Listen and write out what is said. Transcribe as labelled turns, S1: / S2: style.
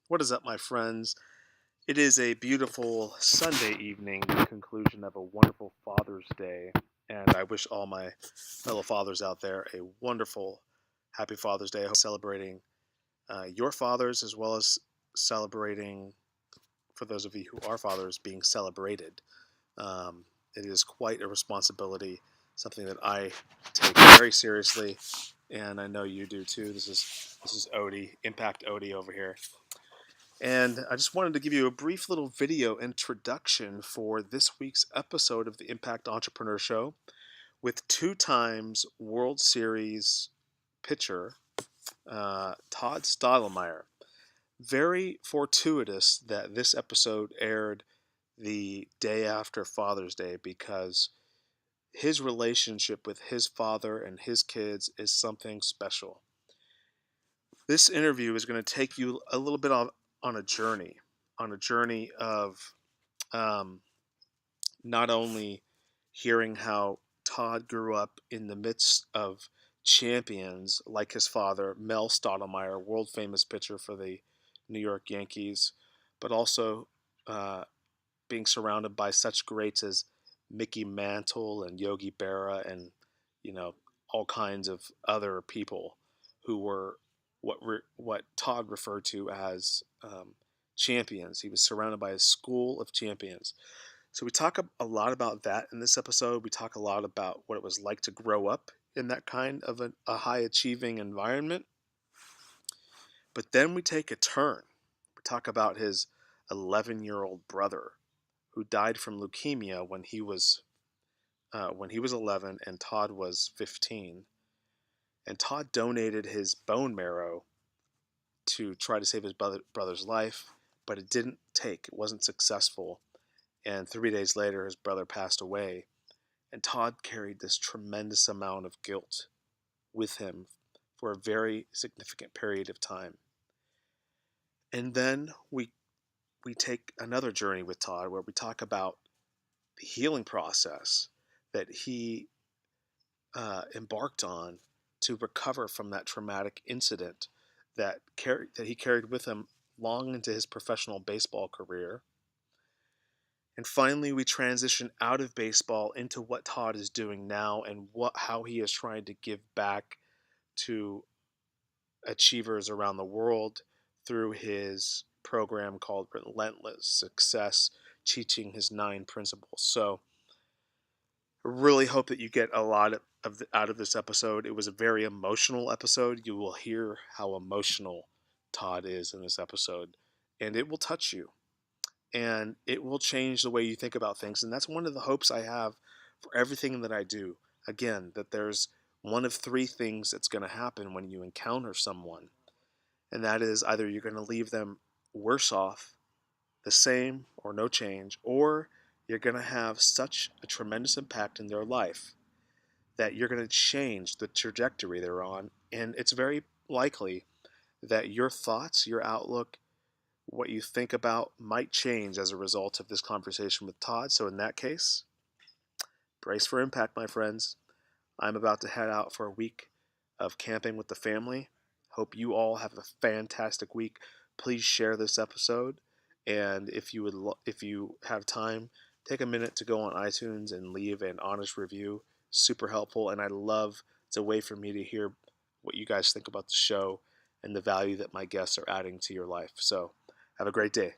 S1: What is up, my friends? It is a beautiful Sunday evening, the conclusion of a wonderful Father's Day, and I wish all my fellow fathers out there a wonderful, happy Father's Day. I hope celebrating your fathers as well as celebrating, for those of you who are fathers, being celebrated. Um, it is quite a responsibility, something that I take very seriously, and I know you do too. This is Odie, Impact Odie over here. And I just wanted to give you a brief little video introduction for this week's episode of the Impact Entrepreneur Show with two times World Series pitcher Todd Stottlemyre. Very fortuitous that this episode aired the day after Father's Day because his relationship with his father and his kids is something special. This interview is going to take you a little bit on a journey of um, not only hearing how Todd grew up in the midst of champions like his father, Mel Stottlemyre, world famous pitcher for the New York Yankees, but also uh, being surrounded by such greats as Mickey Mantle and Yogi Berra and all kinds of other people who were what Todd referred to as champions. He was surrounded by a school of champions. So we talk a lot about that in this episode. We talk a lot about what it was like to grow up in that kind of a high achieving environment. But then we take a turn. We talk about his 11-year-old brother who died from leukemia when he was 11 and Todd was 15. And Todd donated his bone marrow to try to save his brother's life, but it didn't take. It wasn't successful. And 3 days later, his brother passed away. And Todd carried this tremendous amount of guilt with him for a very significant period of time. And then we take another journey with Todd where we talk about the healing process that he embarked on to recover from that traumatic incident that he carried with him long into his professional baseball career. And finally, we transition out of baseball into what Todd is doing now and how he is trying to give back to achievers around the world through his program called Relentless Success, teaching his 9 principles. So I really hope that you get a lot out of this episode. It was a very emotional episode. You will hear how emotional Todd is in this episode, and it will touch you, and it will change the way you think about things. And that's one of the hopes I have for everything that I do. Again, that there's one of 3 things that's going to happen when you encounter someone, and that is either you're going to leave them worse off, the same, or no change, or you're going to have such a tremendous impact in their life that you're going to change the trajectory they're on. And it's very likely that your thoughts, your outlook, what you think about might change as a result of this conversation with Todd. So, in that case, brace for impact, my friends. I'm about to head out for a week of camping with the family. Hope you all have a fantastic week. Please share this episode, and if you have time, take a minute to go on iTunes and leave an honest review. Super helpful, and it's a way for me to hear what you guys think about the show and the value that my guests are adding to your life. So, have a great day.